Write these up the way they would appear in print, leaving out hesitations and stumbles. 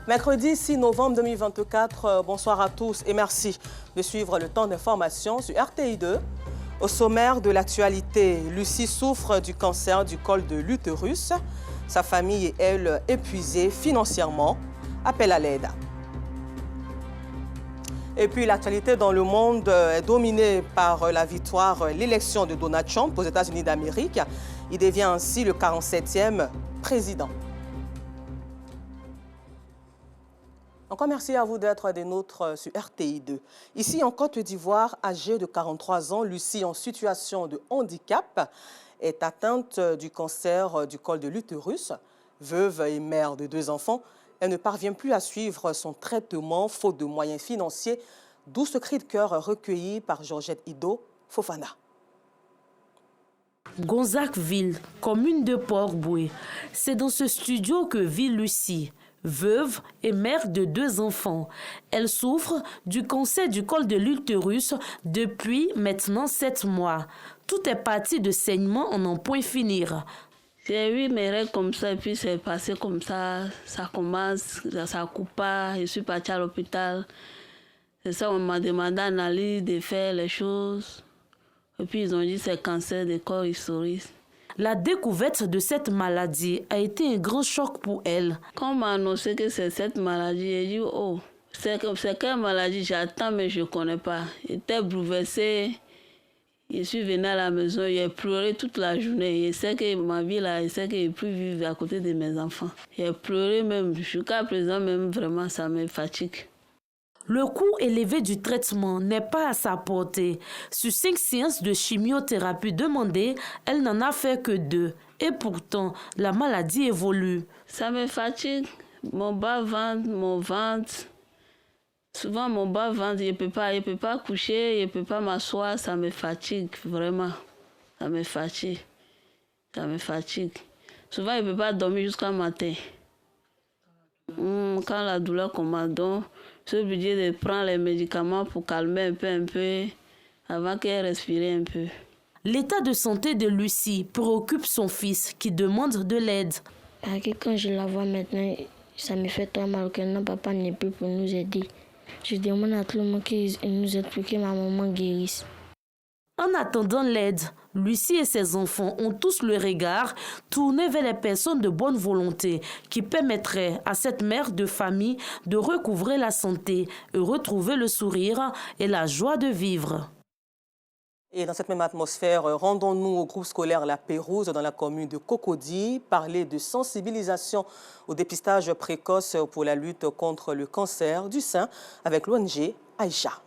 Mercredi 6 novembre 2024, bonsoir à tous et merci de suivre le temps d'information sur RTI2. Au sommaire de l'actualité, Lucie souffre du cancer du col de l'utérus. Sa famille est, elle, épuisée financièrement. Appel à l'aide. Et puis l'actualité dans le monde est dominée par la victoire, l'élection de Donald Trump aux États-Unis d'Amérique. Il devient ainsi le 47e président. Encore merci à vous d'être des nôtres sur RTI2. Ici en Côte d'Ivoire, âgée de 43 ans, Lucie en situation de handicap est atteinte du cancer du col de l'utérus. Veuve et mère de 2 enfants, elle ne parvient plus à suivre son traitement faute de moyens financiers, d'où ce cri de cœur recueilli par Georgette Ido Fofana. Gonzacqueville, commune de Port-Boué, c'est dans ce studio que vit Lucie. Veuve et mère de 2 enfants. Elle souffre du cancer du col de l'utérus depuis maintenant 7 mois. Tout est parti de saignements en n'en point finir. J'ai eu mes règles comme ça et puis c'est passé comme ça. Ça commence, ça coupe pas. Je suis partie à l'hôpital. C'est ça, on m'a demandé d'analyse, de faire les choses. Et puis ils ont dit que c'est cancer du col utérus. La découverte de cette maladie a été un grand choc pour elle. Quand on m'a annoncé que c'est cette maladie, j'ai dit, oh, c'est quelle maladie? J'attends, mais je ne connais pas. J'étais bouleversée. Je suis venue à la maison, j'ai pleuré toute la journée. Je sais que ma vie, là, je sais que je ne peux plus vivre à côté de mes enfants. J'ai pleuré même. Jusqu'à présent, même, vraiment, ça me fatigue. Le coût élevé du traitement n'est pas à sa portée. Sur 5 séances de chimiothérapie demandées, elle n'en a fait que 2. Et pourtant, la maladie évolue. Ça me fatigue. Mon bas-ventre, mon ventre. Souvent, mon bas-ventre, je ne peux pas coucher, je ne peux pas m'asseoir. Ça me fatigue, vraiment. Ça me fatigue. Ça me fatigue. Souvent, je ne peux pas dormir jusqu'au matin. Quand la douleur commence, donc, je suis obligée de prendre les médicaments pour calmer un peu, avant qu'elle respire un peu. L'état de santé de Lucie préoccupe son fils qui demande de l'aide. Quand je la vois maintenant, ça me fait trop mal que notre papa n'est plus pour nous aider. Je demande à tout le monde qu'il nous aide pour que ma maman guérisse. En attendant l'aide, Lucie et ses enfants ont tous le regard tourné vers les personnes de bonne volonté qui permettraient à cette mère de famille de recouvrer la santé et retrouver le sourire et la joie de vivre. Et dans cette même atmosphère, rendons-nous au groupe scolaire La Pérouse dans la commune de Cocody, parler de sensibilisation au dépistage précoce pour la lutte contre le cancer du sein avec l'ONG Aïcha.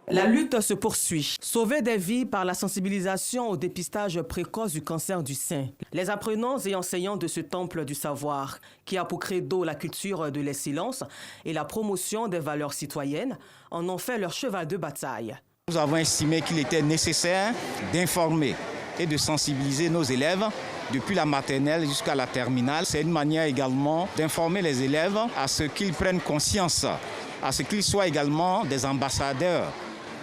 La lutte se poursuit. Sauver des vies par la sensibilisation au dépistage précoce du cancer du sein. Les apprenants et enseignants de ce temple du savoir, qui a pour credo la culture de l'excellence et la promotion des valeurs citoyennes, en ont fait leur cheval de bataille. Nous avons estimé qu'il était nécessaire d'informer et de sensibiliser nos élèves depuis la maternelle jusqu'à la terminale. C'est une manière également d'informer les élèves à ce qu'ils prennent conscience, à ce qu'ils soient également des ambassadeurs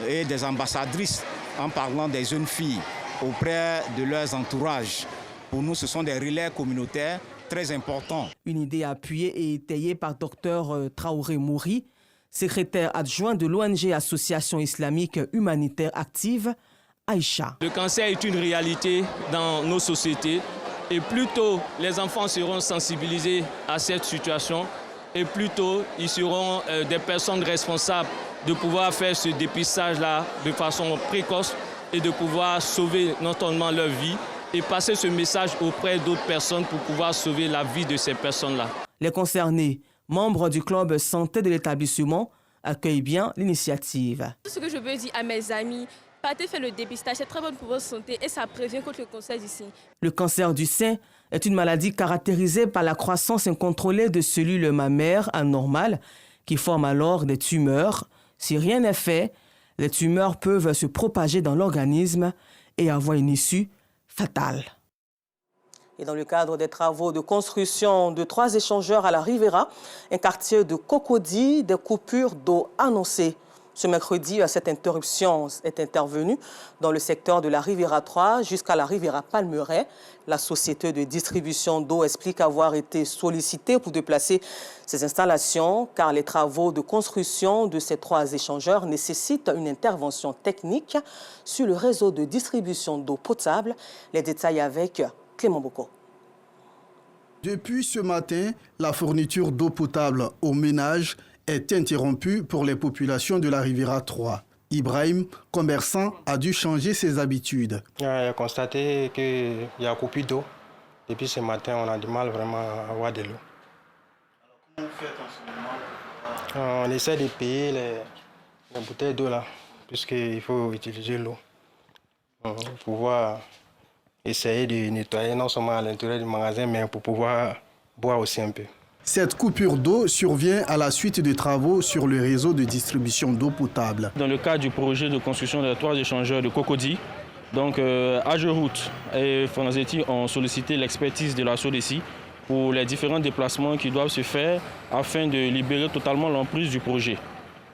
et des ambassadrices en parlant des jeunes filles auprès de leurs entourages. Pour nous, ce sont des relais communautaires très importants. Une idée appuyée et étayée par Dr Traoré Mouri, secrétaire adjoint de l'ONG Association islamique humanitaire active, Aïcha. Le cancer est une réalité dans nos sociétés et plus tôt les enfants seront sensibilisés à cette situation et plus tôt ils seront des personnes responsables de pouvoir faire ce dépistage-là de façon précoce et de pouvoir sauver non seulement leur vie et passer ce message auprès d'autres personnes pour pouvoir sauver la vie de ces personnes-là. Les concernés, membres du club santé de l'établissement, accueillent bien l'initiative. Tout ce que je veux dire à mes amis, partez faire le dépistage, c'est très bon pour votre santé et ça prévient contre le cancer du sein. Le cancer du sein est une maladie caractérisée par la croissance incontrôlée de cellules mammaires anormales qui forment alors des tumeurs. Si rien n'est fait, les tumeurs peuvent se propager dans l'organisme et avoir une issue fatale. Et dans le cadre des travaux de construction de 3 échangeurs à la Rivera, un quartier de Cocody, des coupures d'eau annoncées Ce mercredi, cette interruption est intervenue dans le secteur de la Riviera 3 jusqu'à la Riviera Palmeraie. La société de distribution d'eau explique avoir été sollicitée pour déplacer ces installations car les travaux de construction de ces 3 échangeurs nécessitent une intervention technique sur le réseau de distribution d'eau potable. Les détails avec Clément Boko. Depuis ce matin, la fourniture d'eau potable aux ménages est interrompue pour les populations de la Riviera 3. Ibrahim, commerçant, a dû changer ses habitudes. On a constaté qu'il y a coupé d'eau. Depuis ce matin, on a du mal vraiment à avoir de l'eau. Alors, comment vous faites en ce moment? On essaie de payer les bouteilles d'eau là, puisqu'il faut utiliser l'eau pour pouvoir essayer de nettoyer non seulement à l'intérieur du magasin, mais pour pouvoir boire aussi un peu. Cette coupure d'eau survient à la suite de travaux sur le réseau de distribution d'eau potable. Dans le cadre du projet de construction des 3 échangeurs de Cocody, donc Ageroute et Fonazeti ont sollicité l'expertise de la SODECI pour les différents déplacements qui doivent se faire afin de libérer totalement l'emprise du projet.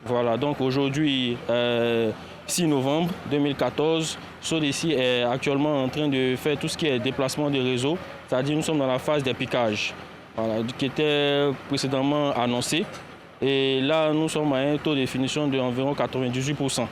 Voilà, donc aujourd'hui, 6 novembre 2014, SODECI est actuellement en train de faire tout ce qui est déplacement de réseau, c'est-à-dire nous sommes dans la phase des piquages. Voilà, qui était précédemment annoncé. Et là, nous sommes à un taux de finition d'environ 98%.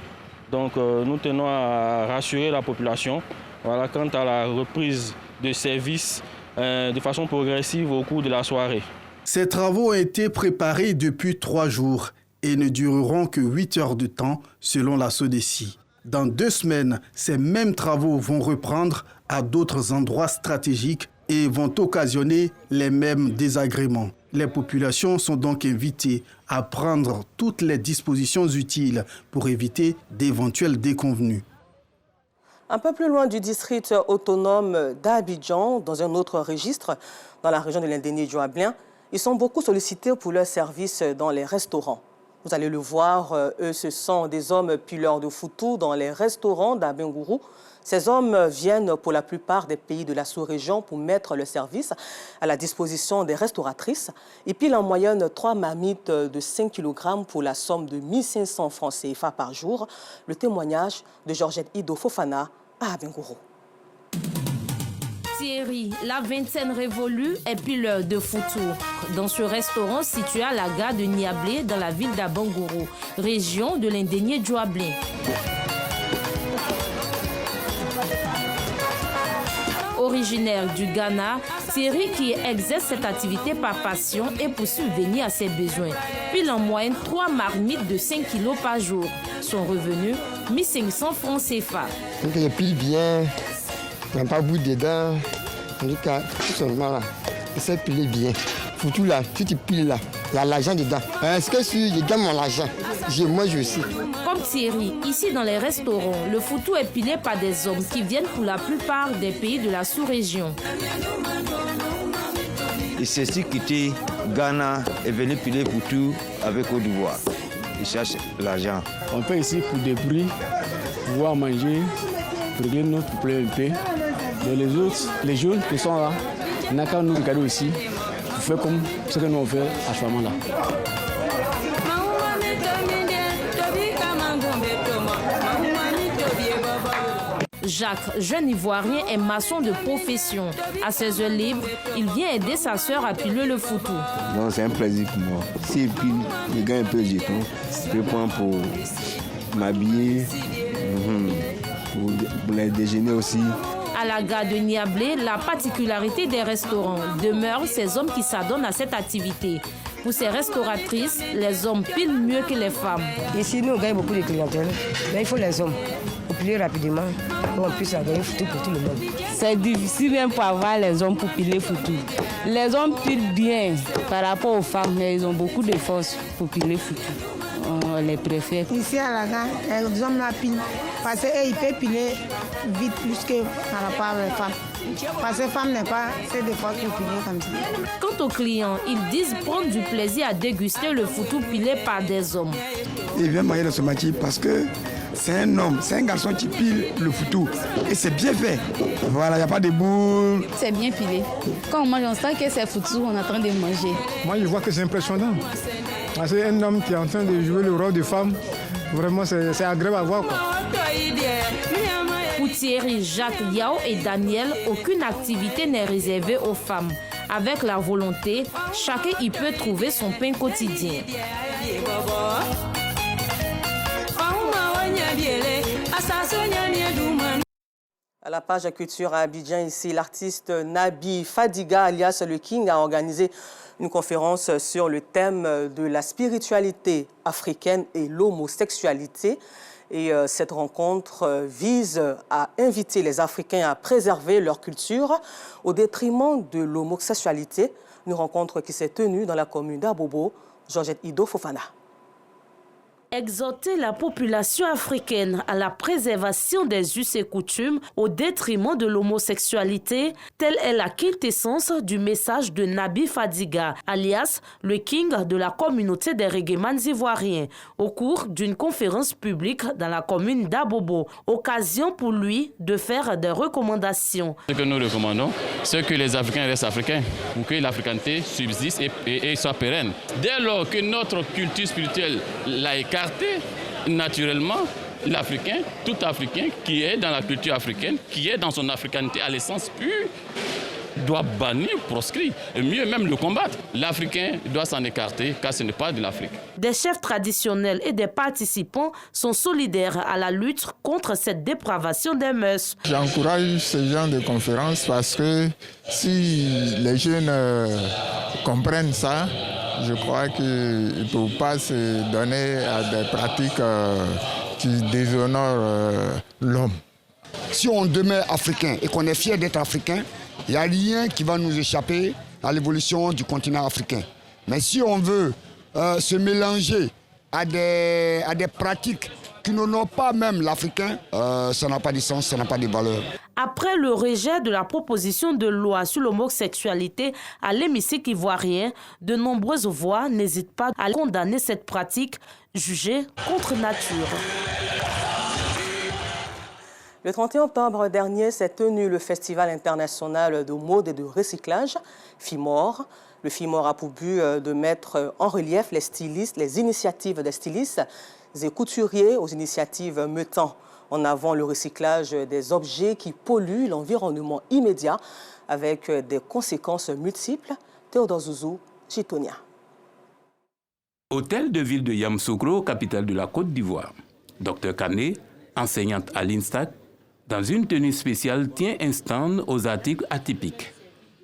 Donc, nous tenons à rassurer la population quant à la reprise de services de façon progressive au cours de la soirée. Ces travaux ont été préparés depuis 3 jours et ne dureront que 8 heures de temps, selon la SODECI. Dans 2 semaines, ces mêmes travaux vont reprendre à d'autres endroits stratégiques et vont occasionner les mêmes désagréments. Les populations sont donc invitées à prendre toutes les dispositions utiles pour éviter d'éventuelles déconvenues. Un peu plus loin du district autonome d'Abidjan, dans un autre registre, dans la région de l'Indénié-Djoablin, ils sont beaucoup sollicités pour leurs services dans les restaurants. Vous allez le voir, eux, ce sont des hommes pileurs de foutou dans les restaurants d'Abengourou. Ces hommes viennent pour la plupart des pays de la sous-région pour mettre le service à la disposition des restauratrices. Ils pilent en moyenne 3 marmites de 5 kg pour la somme de 1500 francs CFA par jour. Le témoignage de Georgette Ido Fofana à Abengourou. Thierry, la vingtaine révolue, est pileur de foutou. Dans ce restaurant situé à la gare de Niablé, dans la ville d'Abengourou, région de l'Indénié-Djoablin. Originaire du Ghana, Thierry, qui exerce cette activité par passion et pour subvenir à ses besoins, pile en moyenne 3 marmites de 5 kilos par jour. Son revenu, 1500 francs CFA. Donc je pile bien, il n'y a pas bout dedans. En tout cas, tout simplement là, essaie de piler bien. Foutu là, tu te piles là, il y a l'argent dedans. Est-ce que je gagne mon argent? Moi je sais. Comme Thierry, ici dans les restaurants, le foutou est pilé par des hommes qui viennent pour la plupart des pays de la sous-région. Il s'est quitté Ghana et venu piler foutou avec Côte d'Ivoire. Il cherche l'argent. On fait ici pour des bruits, pouvoir manger, pour régler notre problème un peu. Mais les autres, les jeunes qui sont là, on n'a qu'à nous regarder aussi. Pour faire comme ce que nous on fait à ce moment-là. Jacques, jeune Ivoirien, est maçon de profession. À ses heures libres, il vient aider sa sœur à piler le foutou. C'est un plaisir pour moi. S'il pile, je gagne un peu de jetons. Je prends pour m'habiller, pour les déjeuner aussi. À la gare de Niablé, la particularité des restaurants demeure ces hommes qui s'adonnent à cette activité. Pour ces restauratrices, les hommes pilent mieux que les femmes. Ici, nous gagnons beaucoup de clientèle, mais il faut les hommes pour piler rapidement, pour qu'on puisse gagner foutu pour tout le monde. C'est difficile même pour avoir les hommes pour piler foutu. Les hommes pilent bien par rapport aux femmes, mais ils ont beaucoup de force pour piler foutu. On les préfère. Ici à la gare, les hommes la pilent parce qu'ils peuvent piler vite plus que par rapport aux femmes. Parce que les femmes n'ont pas assez de force pour piler comme ça. Quant aux clients, ils disent prendre du plaisir à déguster le foutou pilé par des hommes. Il vient manger dans ce métier parce que c'est un homme, c'est un garçon qui pile le foutou. Et c'est bien fait. Voilà, il n'y a pas de boules. C'est bien pilé. Quand on mange, on sent que c'est foutu, on est en train de manger. Moi, je vois que c'est impressionnant. C'est un homme qui est en train de jouer le rôle de femme Vraiment, c'est agréable à voir, quoi. Pour Thierry, Jacques, Yao et Daniel, aucune activité n'est réservée aux femmes. Avec la volonté, chacun y peut trouver son pain quotidien. À la page culture à Abidjan, ici, l'artiste Nabi Fadiga, alias Le King, a organisé une conférence sur le thème de la spiritualité africaine et l'homosexualité. Et cette rencontre vise à inviter les Africains à préserver leur culture au détriment de l'homosexualité. Une rencontre qui s'est tenue dans la commune d'Abobo. Georgette Ido Fofana. Exhorter la population africaine à la préservation des us et coutumes au détriment de l'homosexualité, telle est la quintessence du message de Nabi Fadiga, alias le King de la communauté des Reggaemans ivoiriens, au cours d'une conférence publique dans la commune d'Abobo. Occasion pour lui de faire des recommandations. Ce que nous recommandons, c'est que les Africains restent africains, pour que l'africanité subsiste et soit pérenne. Dès lors que notre culture spirituelle l'a écarté, naturellement, l'Africain, tout Africain qui est dans la culture africaine, qui est dans son africanité à l'essence pure, doit bannir, proscrire, et mieux même le combattre. L'Africain doit s'en écarter car ce n'est pas de l'Afrique. Des chefs traditionnels et des participants sont solidaires à la lutte contre cette dépravation des mœurs. J'encourage ce genre de conférences parce que si les jeunes comprennent ça, je crois qu'ils ne peuvent pas se donner à des pratiques qui déshonorent l'homme. Si on demeure africain et qu'on est fier d'être africain, il n'y a rien qui va nous échapper à l'évolution du continent africain. Mais si on veut se mélanger à des pratiques qui n'honorent pas même l'Africain, ça n'a pas de sens, ça n'a pas de valeur. Après le rejet de la proposition de loi sur l'homosexualité à l'hémicycle ivoirien, de nombreuses voix n'hésitent pas à condamner cette pratique jugée contre nature. Le 31 octobre dernier s'est tenu le Festival international de mode et de recyclage, FIMOR. Le FIMOR a pour but de mettre en relief les stylistes, les initiatives des stylistes et couturiers aux initiatives mettant en avant le recyclage des objets qui polluent l'environnement immédiat avec des conséquences multiples. Théodore Zouzou, Chitonia. Hôtel de ville de Yamoussoukro, capitale de la Côte d'Ivoire. Dr Kané, enseignante à l'INSTAC, dans une tenue spéciale, tient un stand aux articles atypiques,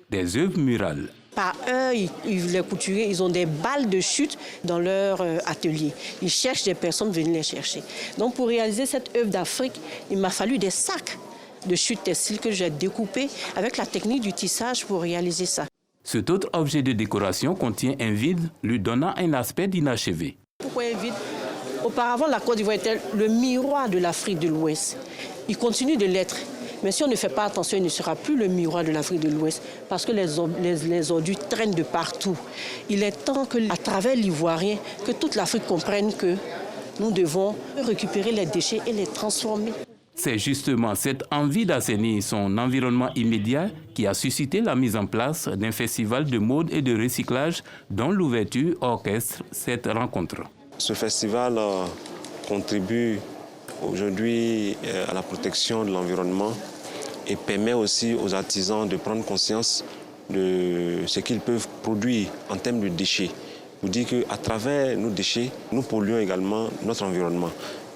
des œuvres murales. Par heure, les couturiers, ils ont des balles de chute dans leur atelier. Ils cherchent des personnes, venir les chercher. Donc pour réaliser cette œuvre d'Afrique, il m'a fallu des sacs de chute textile que j'ai découpés avec la technique du tissage pour réaliser ça. Cet autre objet de décoration contient un vide, lui donnant un aspect d'inachevé. Pourquoi un vide? Auparavant, la Côte d'Ivoire était le miroir de l'Afrique de l'Ouest. Il continue de l'être. Mais si on ne fait pas attention, il ne sera plus le miroir de l'Afrique de l'Ouest parce que les ordures traînent de partout. Il est temps qu'à travers l'Ivoirien, que toute l'Afrique comprenne que nous devons récupérer les déchets et les transformer. C'est justement cette envie d'assainir son environnement immédiat qui a suscité la mise en place d'un festival de mode et de recyclage dont l'ouverture orchestre cette rencontre. Ce festival contribue aujourd'hui à la protection de l'environnement et permet aussi aux artisans de prendre conscience de ce qu'ils peuvent produire en termes de déchets. Vous dites qu'à travers nos déchets, nous polluons également notre environnement.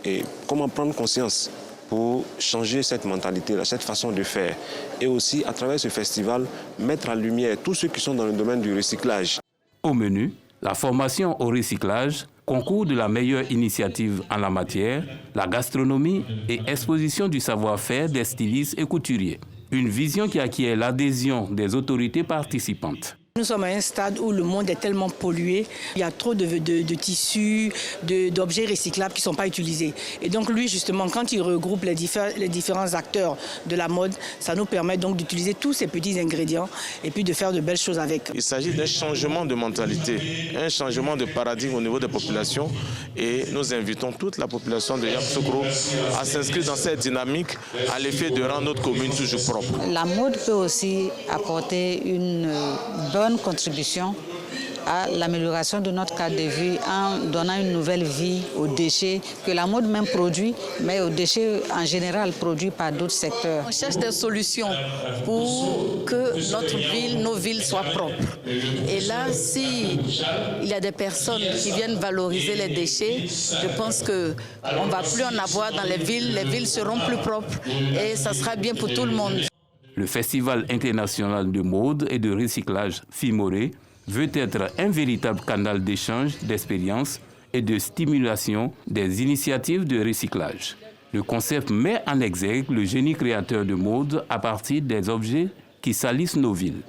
Et comment prendre conscience pour changer cette mentalité-là, cette façon de faire. Et aussi, à travers ce festival, mettre en lumière tous ceux qui sont dans le domaine du recyclage. Au menu, la formation au recyclage, concours de la meilleure initiative en la matière, la gastronomie et exposition du savoir-faire des stylistes et couturiers. Une vision qui acquiert l'adhésion des autorités participantes. Nous sommes à un stade où le monde est tellement pollué, il y a trop de tissus, d'objets recyclables qui ne sont pas utilisés. Et donc lui, justement, quand il regroupe les différents acteurs de la mode, ça nous permet donc d'utiliser tous ces petits ingrédients et puis de faire de belles choses avec. Il s'agit d'un changement de mentalité, un changement de paradigme au niveau des populations et nous invitons toute la population de Yamoussoukro à s'inscrire dans cette dynamique à l'effet de rendre notre commune toujours propre. La mode peut aussi apporter une bonne contribution à l'amélioration de notre cadre de vie en donnant une nouvelle vie aux déchets que la mode même produit, mais aux déchets en général produits par d'autres secteurs. On cherche des solutions pour que nos villes soient propres. Et là, si il y a des personnes qui viennent valoriser les déchets, je pense qu'on ne va plus en avoir dans les villes seront plus propres et ça sera bien pour tout le monde. Le Festival international de mode et de recyclage FIMORE veut être un véritable canal d'échange d'expériences et de stimulation des initiatives de recyclage. Le concept met en exergue le génie créateur de mode à partir des objets qui salissent nos villes.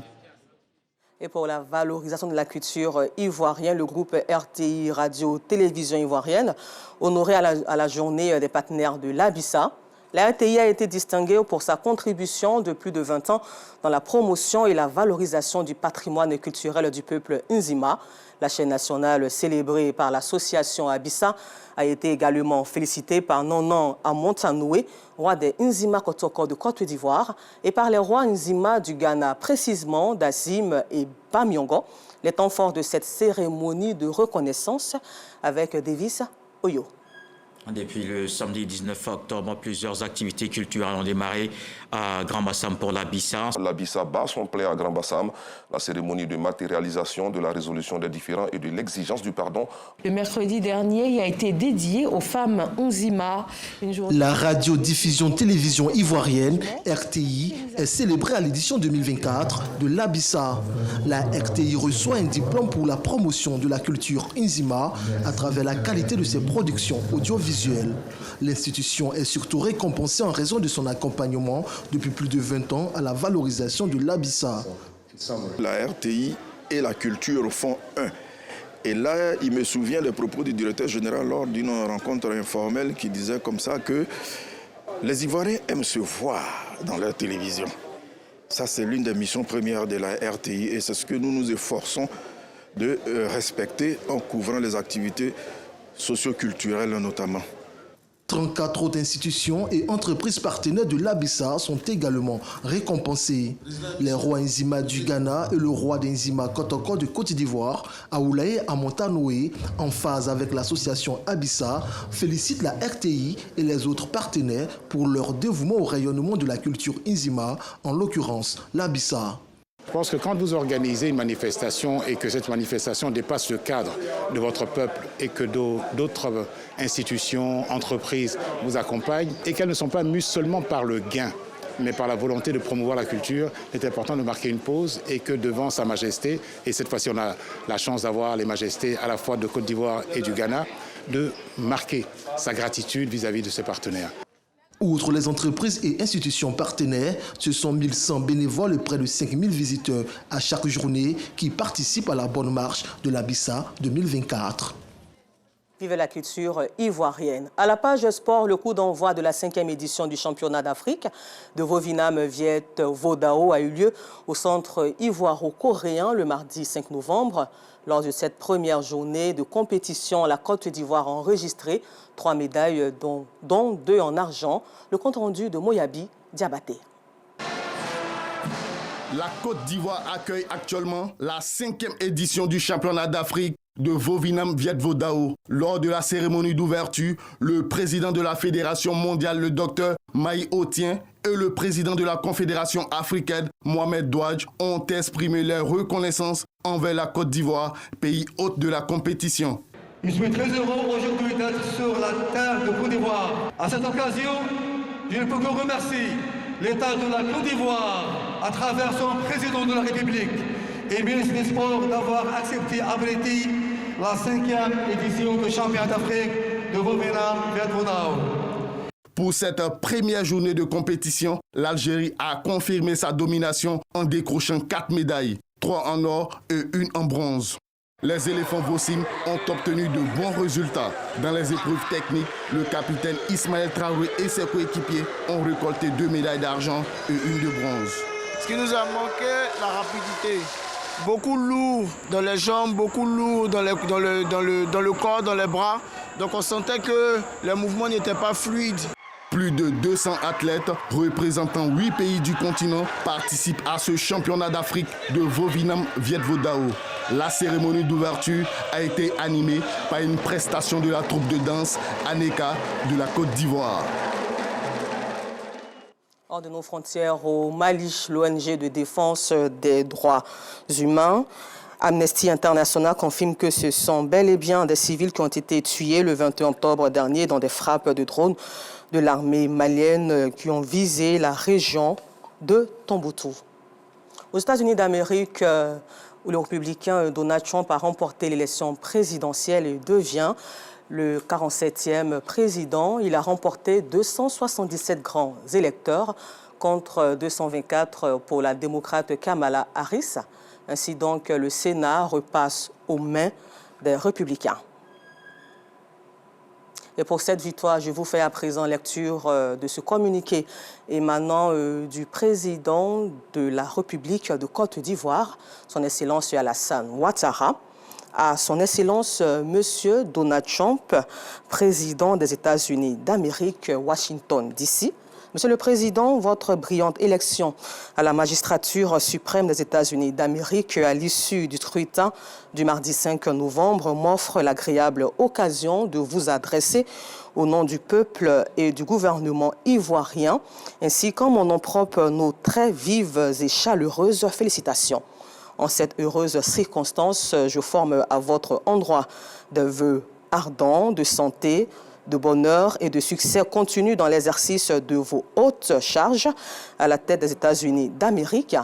Et pour la valorisation de la culture ivoirienne, le groupe RTI Radio-Télévision ivoirienne, honoré à la journée des partenaires de l'Abissa. La RTI a été distinguée pour sa contribution de plus de 20 ans dans la promotion et la valorisation du patrimoine culturel du peuple Nzima. La chaîne nationale célébrée par l'association Abissa a été également félicitée par Nonan Amontanoué, roi des Nzima Kotoko de Côte d'Ivoire, et par les rois Nzima du Ghana, précisément d'Azim et Bamiongo. Les temps forts de cette cérémonie de reconnaissance avec Davis Oyo. Depuis le samedi 19 octobre, plusieurs activités culturelles ont démarré à Grand Bassam pour l'Abissa. L'Abissa bat son plein à Grand Bassam, la cérémonie de matérialisation de la résolution des différends et de l'exigence du pardon. Le mercredi dernier, il a été dédié aux femmes Nzima. La radiodiffusion télévision ivoirienne, RTI, est célébrée à l'édition 2024 de l'Abissa. La RTI reçoit un diplôme pour la promotion de la culture Nzima à travers la qualité de ses productions audiovisuelles. L'institution est surtout récompensée en raison de son accompagnement depuis plus de 20 ans à la valorisation de l'Abissa. La RTI et la culture font un. Et là, il me souvient des propos du directeur général lors d'une rencontre informelle qui disait comme ça que les Ivoiriens aiment se voir dans leur télévision. Ça, c'est l'une des missions premières de la RTI et c'est ce que nous nous efforçons de respecter en couvrant les activités socio-culturelles notamment. 34 autres institutions et entreprises partenaires de l'Abissa sont également récompensées. Les rois Nzima du Ghana et le roi d'Nzima Kotoko de Côte d'Ivoire, Aoulaye Amontanoué, en phase avec l'association Abissa, félicitent la RTI et les autres partenaires pour leur dévouement au rayonnement de la culture Nzima, en l'occurrence l'Abissa. Je pense que quand vous organisez une manifestation et que cette manifestation dépasse le cadre de votre peuple et que d'autres institutions, entreprises vous accompagnent et qu'elles ne sont pas mues seulement par le gain, mais par la volonté de promouvoir la culture, il est important de marquer une pause et que devant Sa Majesté, et cette fois-ci on a la chance d'avoir les majestés à la fois de Côte d'Ivoire et du Ghana, de marquer sa gratitude vis-à-vis de ses partenaires. Outre les entreprises et institutions partenaires, ce sont 1100 bénévoles et près de 5000 visiteurs à chaque journée qui participent à la bonne marche de l'Abissa 2024. Vive la culture ivoirienne. À la page sport, le coup d'envoi de la 5e édition du championnat d'Afrique de Vovinam Viet Vodao a eu lieu au centre ivoiro-coréen le mardi 5 novembre. Lors de cette première journée de compétition, la Côte d'Ivoire a enregistré 3 médailles, dont 2 en argent. Le compte-rendu de Moyabi Diabaté. La Côte d'Ivoire accueille actuellement la 5e édition du championnat d'Afrique de Vovinam Viet Vodao. Lors de la cérémonie d'ouverture, le président de la Fédération mondiale, le docteur Maï Otien, et le président de la Confédération africaine, Mohamed Douadj, ont exprimé leur reconnaissance envers la Côte d'Ivoire, pays hôte de la compétition. Je suis très heureux aujourd'hui d'être sur la terre de Côte d'Ivoire. À cette occasion, je ne peux que remercier l'État de la Côte d'Ivoire à travers son président de la République et ministre des Sports d'avoir accepté à Abriti la 5e édition du championnat d'Afrique de Vovinam Viet Vodao. Pour cette première journée de compétition, l'Algérie a confirmé sa domination en décrochant 4 médailles, 3 en or et 1 en bronze. Les éléphants Vossim ont obtenu de bons résultats. Dans les épreuves techniques, le capitaine Ismaël Traoré et ses coéquipiers ont récolté 2 médailles d'argent et 1 de bronze. Ce qui nous a manqué, la rapidité. Beaucoup lourd dans les jambes, beaucoup lourd dans le corps, dans les bras. Donc on sentait que les mouvements n'étaient pas fluides. Plus de 200 athlètes représentant 8 pays du continent participent à ce championnat d'Afrique de Vovinam Viet Vodao. La cérémonie d'ouverture a été animée par une prestation de la troupe de danse Aneka de la Côte d'Ivoire. Hors de nos frontières, au Mali, l'ONG de défense des droits humains, Amnesty International confirme que ce sont bel et bien des civils qui ont été tués le 21 octobre dernier dans des frappes de drones de l'armée malienne qui ont visé la région de Tombouctou. Aux États-Unis d'Amérique, où le républicain Donald Trump a remporté l'élection présidentielle et devient le 47e président. Il a remporté 277 grands électeurs contre 224 pour la démocrate Kamala Harris. Ainsi donc, le Sénat repasse aux mains des républicains. Et pour cette victoire, je vous fais à présent lecture de ce communiqué émanant du président de la République de Côte d'Ivoire, son Excellence Alassane Ouattara, à son Excellence Monsieur Donald Trump, président des États-Unis d'Amérique, Washington, D.C. Monsieur le Président, votre brillante élection à la magistrature suprême des États-Unis d'Amérique à l'issue du scrutin du mardi 5 novembre m'offre l'agréable occasion de vous adresser au nom du peuple et du gouvernement ivoirien, ainsi qu'en mon nom propre, nos très vives et chaleureuses félicitations. En cette heureuse circonstance, je forme à votre endroit des vœux ardents de santé, de bonheur et de succès continu dans l'exercice de vos hautes charges à la tête des États-Unis d'Amérique.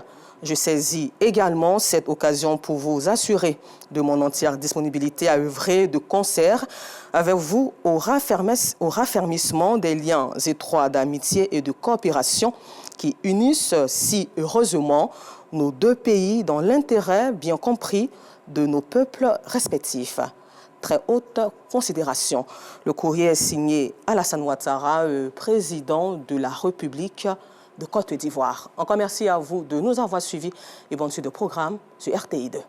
Je saisis également cette occasion pour vous assurer de mon entière disponibilité à œuvrer de concert avec vous au raffermissement des liens étroits d'amitié et de coopération qui unissent si heureusement nos deux pays dans l'intérêt bien compris de nos peuples respectifs. Très haute considération. Le courrier est signé Alassane Ouattara, président de la République de Côte d'Ivoire. Encore merci à vous de nous avoir suivis et bonne suite de programme sur RTI2.